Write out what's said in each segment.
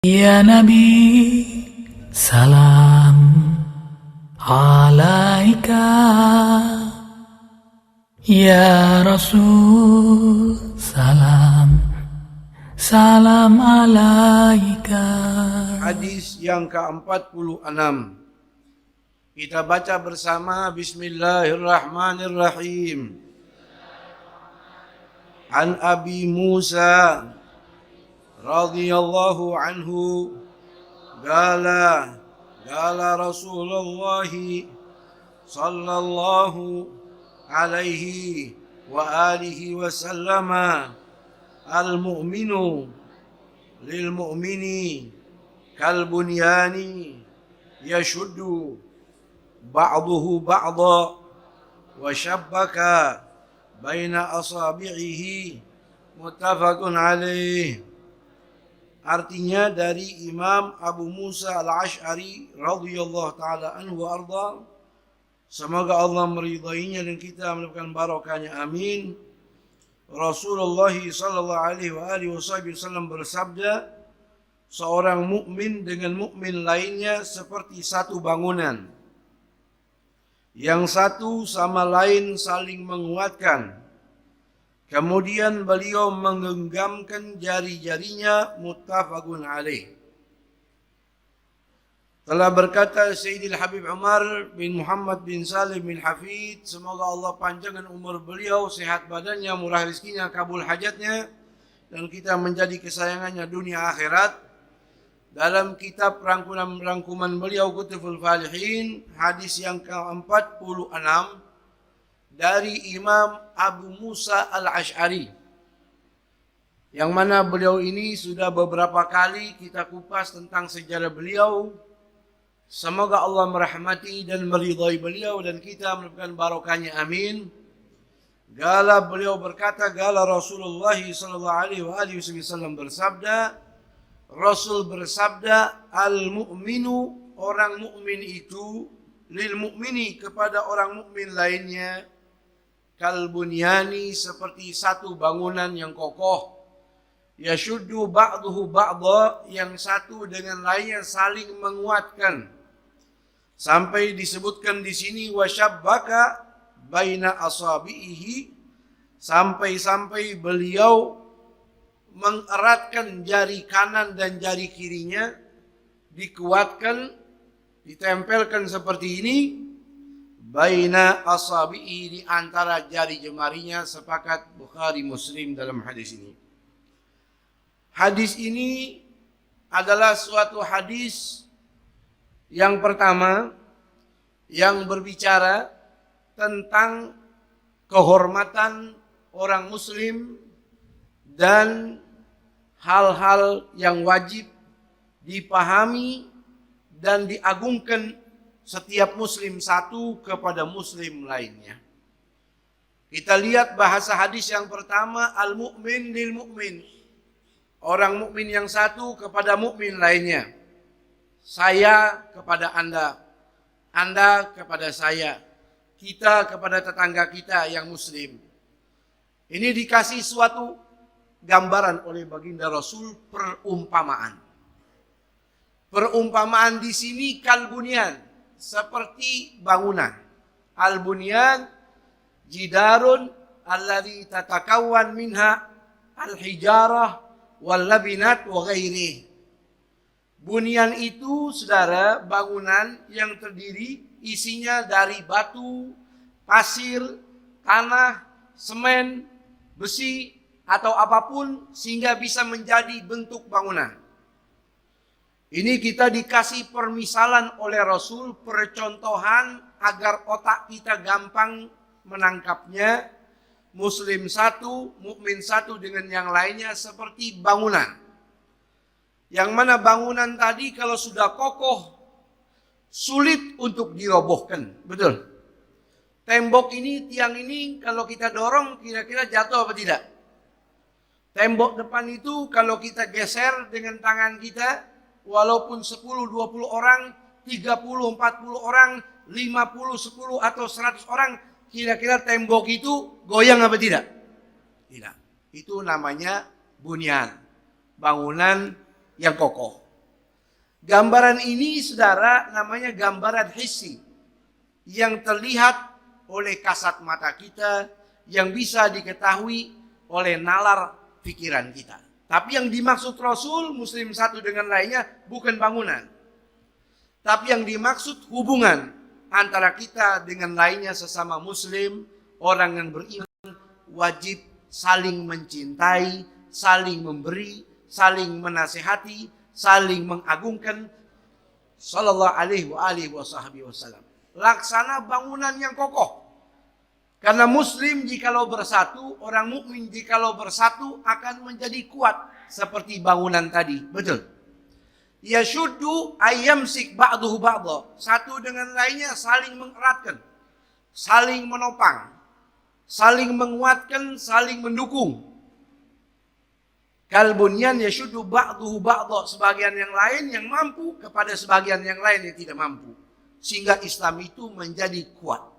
Ya Nabi, salam alaika. Ya Rasul, salam alaika. Hadis yang ke-46. Kita baca bersama. Bismillahirrahmanirrahim. An Abi Musa radhiyallahu anhu qala Rasulullah sallallahu alaihi wa alihi wasallam al-mu'minu lil mu'mini kal bunyani yashuddu ba'duhu ba'dha wa shabbaka baina asabi'ihi, muttafaqun alaih. Artinya dari Imam Abu Musa al-Ash'ari radhiyallahu taala anhu wa arda, semoga Allah meridainya dan kita mendapatkan barokahnya, amin. Rasulullah sallallahu alaihi wasallam bersabda, seorang mukmin dengan mukmin lainnya seperti satu bangunan. Yang satu sama lain saling menguatkan. Kemudian beliau menggenggamkan jari-jarinya, muttafaqun alaih. Telah berkata Sayyidil Habib Umar bin Muhammad bin Salim bin Hafid, semoga Allah panjangkan umur beliau, sehat badannya, murah rezekinya, kabul hajatnya, dan kita menjadi kesayangannya dunia akhirat. Dalam kitab rangkuman beliau Kutuful Falihin, hadis yang ke-46 dari Imam Abu Musa al-Ash'ari, yang mana beliau ini sudah beberapa kali kita kupas tentang sejarah beliau. Semoga Allah merahmati dan meridai beliau dan kita mendapatkan barokahnya, amin. Beliau berkata, Rasulullah sallallahu alaihi wasallam bersabda, Rasul bersabda, al-mu'minu, orang mukmin itu, lil mu'mini, kepada orang mukmin lainnya, kal bunyani, seperti satu bangunan yang kokoh, yashuddu ba'duhu ba'dha, yang satu dengan lainnya saling menguatkan. Sampai disebutkan di sini wasyabbaka baina asabihi, sampai beliau mengeratkan jari kanan dan jari kirinya, dikuatkan, ditempelkan seperti ini, baina asabi'i, di antara jari jemarinya. Sepakat Bukhari Muslim dalam hadis ini. Hadis ini adalah suatu hadis yang pertama yang berbicara tentang kehormatan orang muslim dan hal-hal yang wajib dipahami dan diagungkan setiap muslim satu kepada muslim lainnya. Kita lihat bahasa hadis yang pertama, al-mu'min lil mu'min, orang mukmin yang satu kepada mukmin lainnya. Saya kepada Anda, Anda kepada saya, kita kepada tetangga kita yang muslim. Ini dikasih suatu gambaran oleh baginda Rasul, perumpamaan. Perumpamaan di sini kalbunyan, seperti bangunan. Al-bunyan jidarun alladhi tatakawwan minha al-hijarah wal labinat wa ghairihi. Bunyan itu, saudara, bangunan yang terdiri isinya dari batu, pasir, tanah, semen, besi, atau apapun sehingga bisa menjadi bentuk bangunan. Ini kita dikasih permisalan oleh Rasul, percontohan agar otak kita gampang menangkapnya. Muslim satu, mukmin satu dengan yang lainnya seperti bangunan. Yang mana bangunan tadi kalau sudah kokoh, sulit untuk dirobohkan. Betul? Tembok ini, tiang ini kalau kita dorong kira-kira jatuh apa tidak? Tembok depan itu kalau kita geser dengan tangan kita, walaupun 10, 20 orang, 30, 40 orang, 50, 10 atau 100 orang, kira-kira tembok itu goyang apa tidak? Tidak. Itu namanya bunyan, bangunan yang kokoh. Gambaran ini, saudara, namanya gambaran hissi, yang terlihat oleh kasat mata kita, yang bisa diketahui oleh nalar pikiran kita. Tapi yang dimaksud Rasul, Muslim satu dengan lainnya, bukan bangunan. Tapi yang dimaksud hubungan antara kita dengan lainnya sesama Muslim, orang yang beriman, wajib saling mencintai, saling memberi, saling menasehati, saling mengagungkan. Sallallahu alaihi wasallam. Laksana bangunan yang kokoh. Karena Muslim jikalau bersatu, orang mukmin jikalau bersatu akan menjadi kuat seperti bangunan tadi. Betul. Yashuddu ayyamsik ba'duhu ba'dha. Satu dengan lainnya saling mengeratkan, saling menopang, saling menguatkan, saling mendukung. Kalbunyan yashuddu ba'duhu ba'dha. Sebagian yang lain yang mampu kepada sebagian yang lain yang tidak mampu. Sehingga Islam itu menjadi kuat.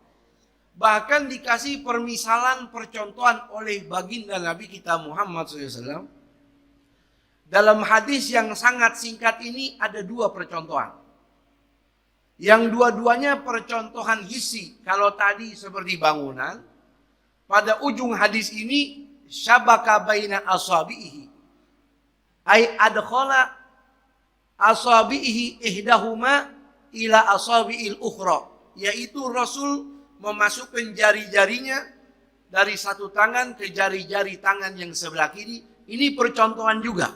Bahkan dikasih permisalan percontohan oleh baginda Nabi kita Muhammad SAW. Dalam hadis yang sangat singkat ini ada dua percontohan. Yang dua-duanya percontohan hissi. Kalau tadi seperti bangunan, pada ujung hadis ini syabaka baina asabihi. Ay adkhala asabihi ihdahuma ila asabi'il ukhra. Yaitu Rasul memasukkan jari-jarinya dari satu tangan ke jari-jari tangan yang sebelah kiri. Ini percontohan juga.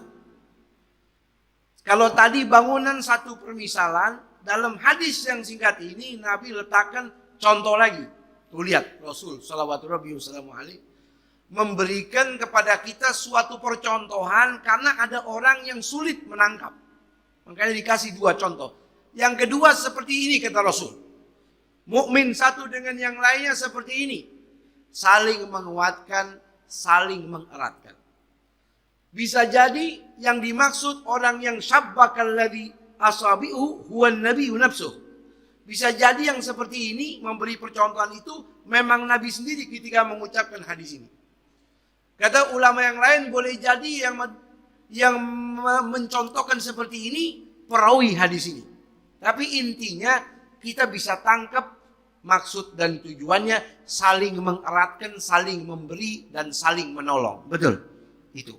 Kalau tadi bangunan satu permisalan, dalam hadis yang singkat ini Nabi letakkan contoh lagi. Tuh lihat, Rasul sallallahu alaihi wasallam memberikan kepada kita suatu percontohan karena ada orang yang sulit menangkap. Makanya dikasih dua contoh. Yang kedua seperti ini kata Rasul. Mukmin satu dengan yang lainnya seperti ini. Saling menguatkan, saling mengeratkan. Bisa jadi yang dimaksud orang yang syabbakal ladzi asabihu huwa nabiyyu nafsuh. Bisa jadi yang seperti ini memberi percontohan itu memang Nabi sendiri ketika mengucapkan hadis ini. Kata ulama yang lain boleh jadi yang mencontohkan seperti ini perawi hadis ini. Tapi intinya kita bisa tangkap maksud dan tujuannya saling mengeratkan, saling memberi, dan saling menolong. Betul? Itu.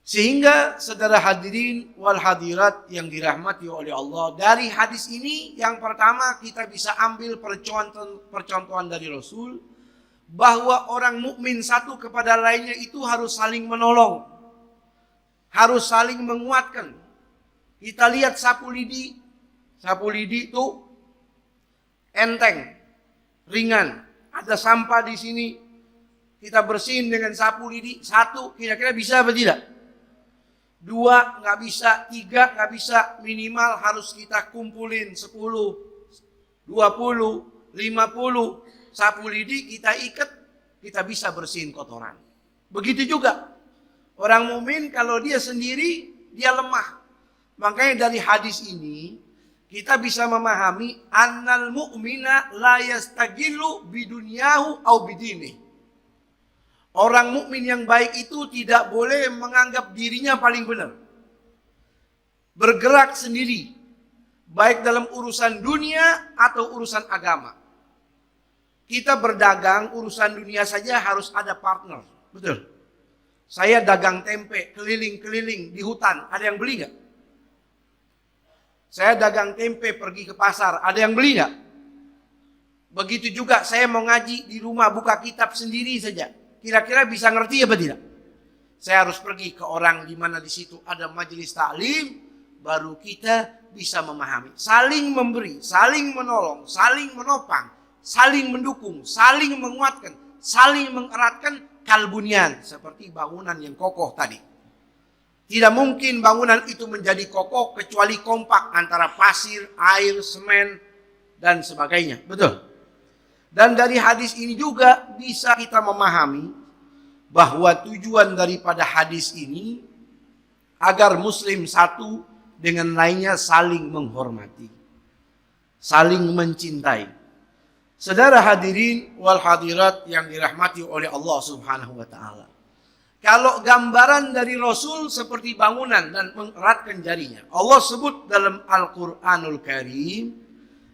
Sehingga saudara hadirin wal hadirat yang dirahmati oleh Allah. Dari hadis ini yang pertama kita bisa ambil percontohan dari Rasul. Bahwa orang mukmin satu kepada lainnya itu harus saling menolong. Harus saling menguatkan. Kita lihat sapu lidi. Sapu lidi itu enteng, ringan. Ada sampah di sini, kita bersihin dengan sapu lidi. Satu, kira-kira bisa apa tidak? Dua, nggak bisa. Tiga, nggak bisa. Minimal harus kita kumpulin 10, 20, 50 sapu lidi kita ikat, kita bisa bersihin kotoran. Begitu juga orang mukmin kalau dia sendiri dia lemah. Makanya dari hadis ini kita bisa memahami annal mu'mina la yastagillu bidunyahu au bidini. Orang mukmin yang baik itu tidak boleh menganggap dirinya paling benar. Bergerak sendiri, baik dalam urusan dunia atau urusan agama. Kita berdagang, urusan dunia saja harus ada partner. Betul. Saya dagang tempe, keliling-keliling di hutan, ada yang beli nggak? Saya dagang tempe pergi ke pasar, ada yang beli nggak? Begitu juga saya mau ngaji di rumah buka kitab sendiri saja. Kira-kira bisa ngerti apa tidak? Saya harus pergi ke orang di mana di situ ada majelis taklim, baru kita bisa memahami. Saling memberi, saling menolong, saling menopang, saling mendukung, saling menguatkan, saling mengeratkan kalbunyan seperti bangunan yang kokoh tadi. Tidak mungkin bangunan itu menjadi kokoh kecuali kompak antara pasir, air, semen, dan sebagainya. Betul. Dan dari hadis ini juga bisa kita memahami bahwa tujuan daripada hadis ini agar Muslim satu dengan lainnya saling menghormati, saling mencintai. Saudara hadirin wal hadirat yang dirahmati oleh Allah Subhanahu wa taala. Kalau gambaran dari Rasul seperti bangunan dan mengeratkan jarinya. Allah sebut dalam Al-Quranul Karim,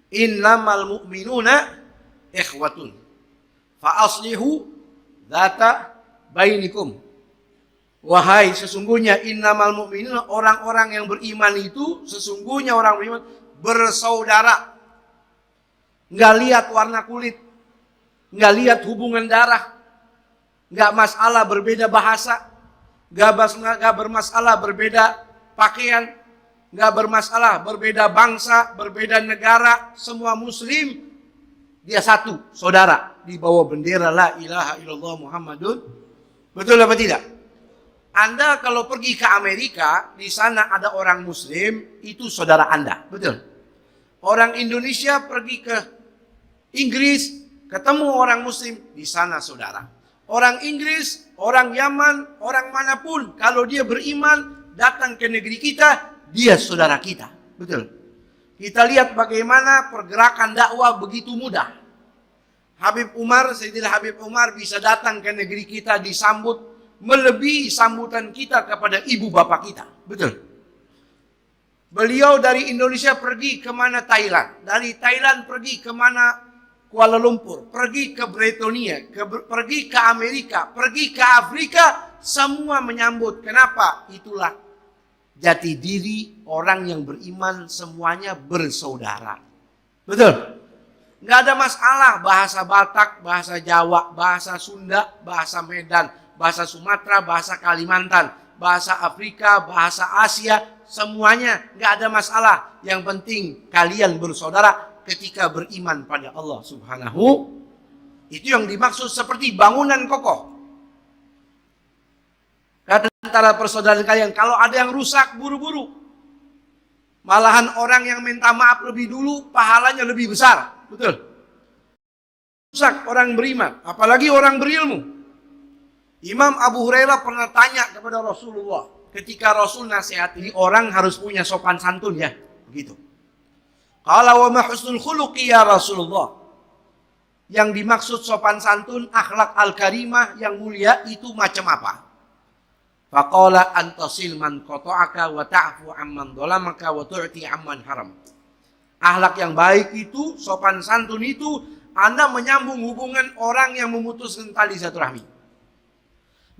innamal mu'minuna ikhwatun fa'aslihu dzata bainikum. Wahai, sesungguhnya innamal mu'minuna, orang-orang yang beriman itu, sesungguhnya orang beriman bersaudara. Nggak lihat warna kulit, nggak lihat hubungan darah, nggak masalah berbeda bahasa, nggak bermasalah berbeda pakaian, nggak bermasalah berbeda bangsa, berbeda negara. Semua muslim dia satu, saudara, di bawah bendera la ilaha illallah Muhammadun. Betul apa tidak? Anda kalau pergi ke Amerika, di sana ada orang muslim, itu saudara Anda. Betul. Orang Indonesia pergi ke Inggris, ketemu orang muslim, di sana saudara. Orang Inggris, orang Yaman, orang manapun, kalau dia beriman, datang ke negeri kita, dia saudara kita. Betul. Kita lihat bagaimana pergerakan dakwah begitu mudah. Habib Umar, Sayyidina Habib Umar bisa datang ke negeri kita disambut melebihi sambutan kita kepada ibu bapak kita. Betul. Beliau dari Indonesia pergi ke mana? Thailand. Dari Thailand pergi ke mana? Kuala Lumpur, pergi ke Britania, pergi ke Amerika, pergi ke Afrika, semua menyambut. Kenapa? Itulah jati diri orang yang beriman, semuanya bersaudara. Betul? Nggak ada masalah bahasa Batak, bahasa Jawa, bahasa Sunda, bahasa Medan, bahasa Sumatera, bahasa Kalimantan, bahasa Afrika, bahasa Asia, semuanya nggak ada masalah. Yang penting kalian bersaudara ketika beriman pada Allah Subhanahu. Itu yang dimaksud seperti bangunan kokoh. Kata antara persaudaraan kalian, kalau ada yang rusak buru-buru, malahan orang yang minta maaf lebih dulu pahalanya lebih besar. Betul. Rusak orang beriman, apalagi orang berilmu. Imam Abu Hurairah pernah tanya kepada Rasulullah, ketika Rasul nasihati orang harus punya sopan santun ya, begitu. Qala wa ma husnul khuluqi ya Rasulullah. Yang dimaksud sopan santun, akhlak al-karimah yang mulia itu macam apa? Faqala antasil man qata'aka wa ta'fu amman dhalamaka wa tu'ti amman haram. Akhlak yang baik itu, sopan santun itu, Anda menyambung hubungan orang yang memutuskan tali silaturahmi.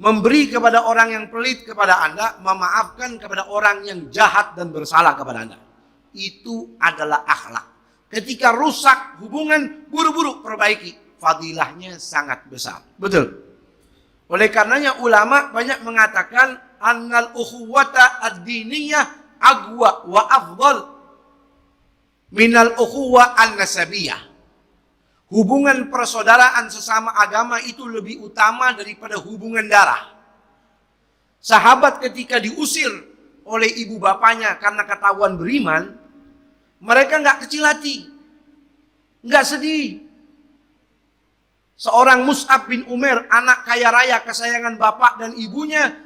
Memberi kepada orang yang pelit kepada Anda, memaafkan kepada orang yang jahat dan bersalah kepada Anda. Itu adalah akhlak. Ketika rusak hubungan, buru-buru perbaiki. Fadilahnya sangat besar. Betul. Oleh karenanya ulama banyak mengatakan annal ukhuwata ad-diniyah aqwa wa afdal minal ukhuwa an-nasabiyah. Hubungan persaudaraan sesama agama itu lebih utama daripada hubungan darah. Sahabat ketika diusir oleh ibu bapaknya karena ketahuan beriman, mereka nggak kecil hati, nggak sedih. Seorang Mus'ab bin Umair, anak kaya raya kesayangan bapak dan ibunya,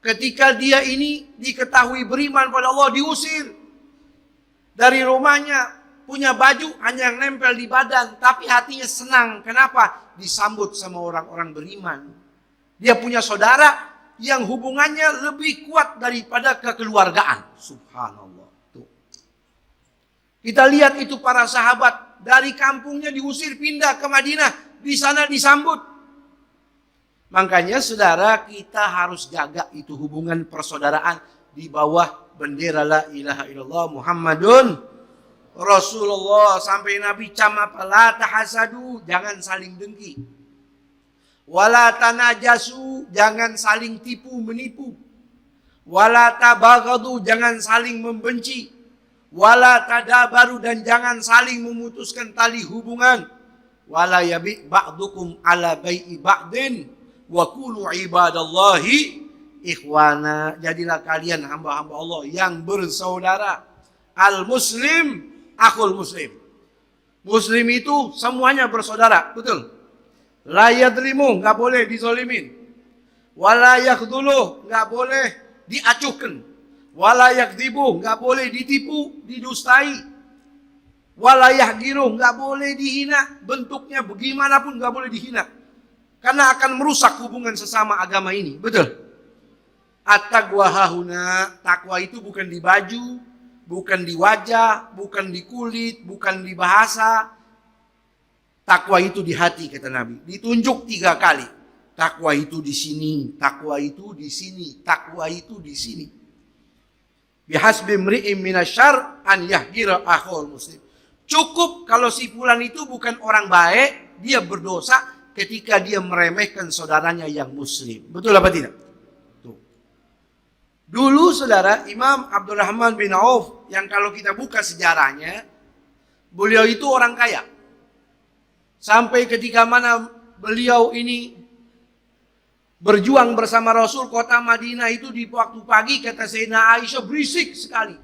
ketika dia ini diketahui beriman pada Allah, diusir dari rumahnya. Punya baju hanya yang nempel di badan, tapi hatinya senang. Kenapa? Disambut sama orang-orang beriman. Dia punya saudara yang hubungannya lebih kuat daripada kekeluargaan. Subhanallah. Tuh. Kita lihat itu para sahabat dari kampungnya diusir pindah ke Madinah, di sana disambut. Makanya saudara, kita harus jaga itu hubungan persaudaraan di bawah bendera la ilaha illallah Muhammadun Rasulullah. Sampai Nabi cam apa? La tahasadu, jangan saling dengki. Wala tanajasu, jangan saling tipu menipu. Wala tabaghadu, jangan saling membenci. Wala tadabaru, dan jangan saling memutuskan tali hubungan. Wala yabi ba'dukum ala bai'i ba'din wa kunu ibadallahi ikhwana. Jadilah kalian hamba-hamba Allah yang bersaudara. Al-muslim akhul muslim. Muslim itu semuanya bersaudara, betul. La yadrimu, nggak boleh dizolimin. Wala yakhdulu, nggak boleh diacuhkan. Wala yakdzibu, nggak boleh ditipu, didustai. Wala yahgiru, nggak boleh dihina. Bentuknya bagaimanapun nggak boleh dihina. Karena akan merusak hubungan sesama agama ini. Betul? At-taqwa hahuna. Takwa itu bukan di baju, bukan di wajah, bukan di kulit, bukan di bahasa. Takwa itu di hati, kata Nabi. Ditunjuk 3 kali. Takwa itu di sini, takwa itu di sini, takwa itu di sini. Bihasbi mri'in minasyarr an yahgira akhul muslim. Cukup kalau si fulan itu bukan orang baik, dia berdosa ketika dia meremehkan saudaranya yang muslim. Betul apa tidak? Tuh. Dulu saudara, Imam Abdurrahman bin Auf, yang kalau kita buka sejarahnya, beliau itu orang kaya. Sampai ketika mana beliau ini berjuang bersama Rasul, kota Madinah itu di waktu pagi, kata Sayyidina Aisyah, berisik sekali.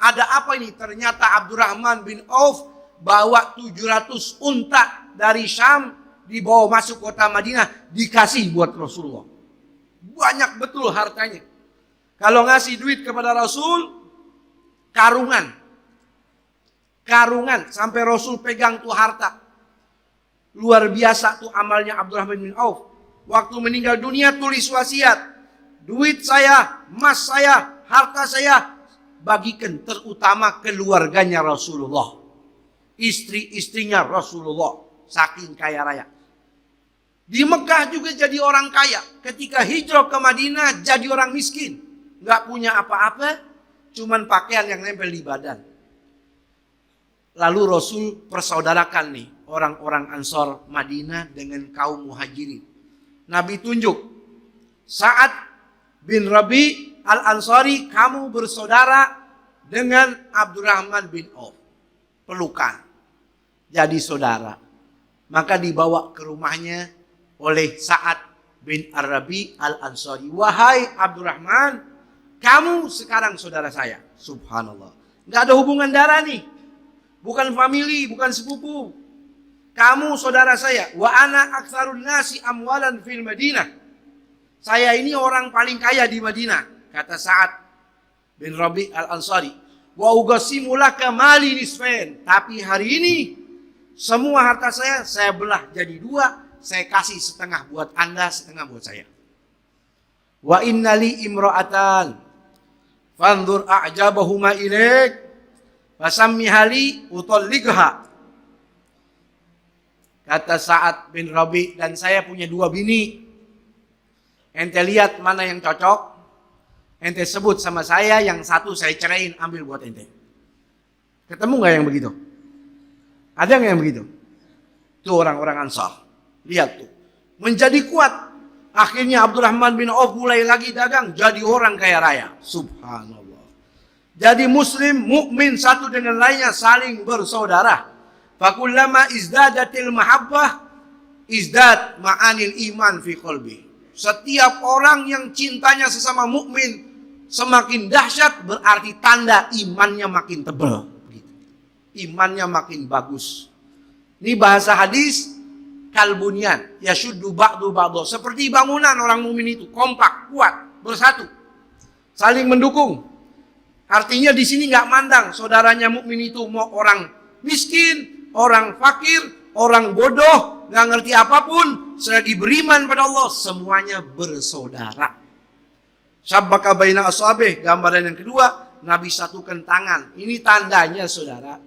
Ada apa ini? Ternyata Abdurrahman bin Auf bawa 700 unta dari Syam, dibawa masuk kota Madinah, dikasih buat Rasulullah. Banyak betul hartanya. Kalau ngasih duit kepada Rasul, karungan. Karungan, sampai Rasul pegang tuh harta. Luar biasa tuh amalnya Abdurrahman bin Auf. Waktu meninggal dunia tulis wasiat. Duit saya, emas saya, harta saya, bagikan terutama keluarganya Rasulullah. Istri-istrinya Rasulullah. Saking kaya raya. Di Mekah juga jadi orang kaya. Ketika hijrah ke Madinah jadi orang miskin. Gak punya apa-apa. Cuman pakaian yang nempel di badan. Lalu Rasul persaudarakan nih orang-orang Ansor Madinah dengan kaum Muhajirin. Nabi tunjuk, Sa'ad bin Rabi al-Ansari, kamu bersaudara dengan Abdurrahman bin Auf. Pelukan. Jadi saudara. Maka dibawa ke rumahnya oleh Sa'ad bin Ar-Rabi al-Ansari. Wahai Abdurrahman, kamu sekarang saudara saya. Subhanallah. Gak ada hubungan darah nih. Bukan famili, bukan sepupu. Kamu saudara saya. Wa ana aktsarun nasi amwalan fil Madinah. Saya ini orang paling kaya di Madinah, kata Sa'ad bin Rabi al-Ansari. Wa uqassimu laka mali nisfain. Tapi hari ini semua harta saya belah jadi 2. Saya kasih setengah buat Anda, setengah buat saya. Wa innali imra'atan fanzur a'jabahuma ilaik fasammihali utalliqha. Kata Sa'ad bin Rabi, dan saya punya 2 bini. Ente lihat mana yang cocok. Ente sebut sama saya, yang satu saya ceraiin, ambil buat ente. Ketemu gak yang begitu? Ada gak yang begitu? Itu orang-orang Ansar. Lihat tuh. Menjadi kuat. Akhirnya Abdurrahman bin Auf mulai lagi dagang. Jadi orang kaya raya. Subhanallah. Jadi muslim, mukmin satu dengan lainnya saling bersaudara. Fakullama izdadatil mahabbah izdad ma'anil iman fi qalbi. Setiap orang yang cintanya sesama mukmin semakin dahsyat, berarti tanda imannya makin tebal. Imannya makin bagus. Ini bahasa hadis kalbunyan, yashuddu ba'du ba'du. Seperti bangunan orang mukmin itu kompak, kuat, bersatu, saling mendukung. Artinya di sini nggak mandang saudaranya mukmin itu mau orang miskin, orang fakir, orang bodoh, nggak ngerti apapun, selagi beriman pada Allah, semuanya bersaudara. Syabbaka baina ashabih, gambaran yang kedua, Nabi satukan tangan. Ini tandanya saudara,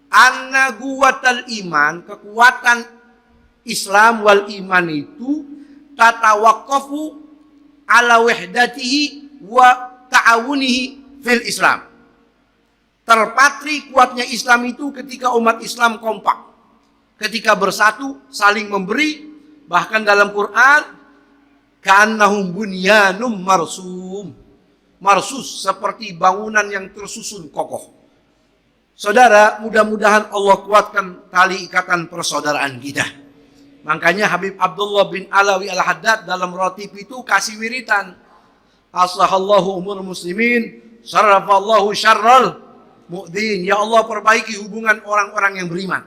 anna quwwatal iman, kekuatan Islam wal iman itu tatawaqqafu ala wahdatihi wa ta'awunihi fil Islam. Terpatri kuatnya Islam itu ketika umat Islam kompak, ketika bersatu, saling memberi. Bahkan dalam Quran, ka'annahum bunyanum marsum, marsus, seperti bangunan yang tersusun kokoh. Saudara, mudah-mudahan Allah kuatkan tali ikatan persaudaraan kita. Makanya Habib Abdullah bin Alawi al-Haddad dalam rotib itu kasih wiritan, aslahallahu umur muslimin, syarrafallahu syarral mu'din. Ya Allah, perbaiki hubungan orang-orang yang beriman.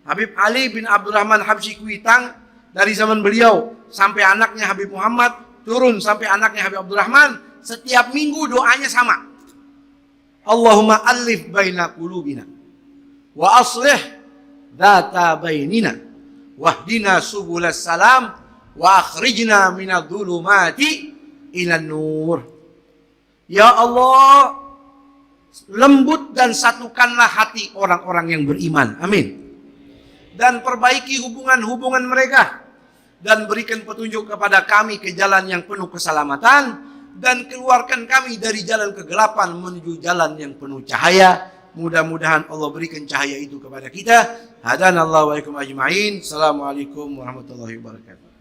Habib Ali bin Abdurrahman Habsyi Kuitang, dari zaman beliau sampai anaknya Habib Muhammad, turun sampai anaknya Habib Abdurrahman, setiap minggu doanya sama. Allahumma alif baina qulubina wa aslih dzata bainina wahdina subulas salam wa akhrijna minadh-dhulumati ilan nur. Ya Allah, lembut dan satukanlah hati orang-orang yang beriman. Amin. Dan perbaiki hubungan-hubungan mereka. Dan berikan petunjuk kepada kami ke jalan yang penuh keselamatan. Dan keluarkan kami dari jalan kegelapan menuju jalan yang penuh cahaya. Mudah-mudahan Allah berikan cahaya itu kepada kita. Hadanallahu wa ikum ajma'in. Assalamualaikum warahmatullahi wabarakatuh.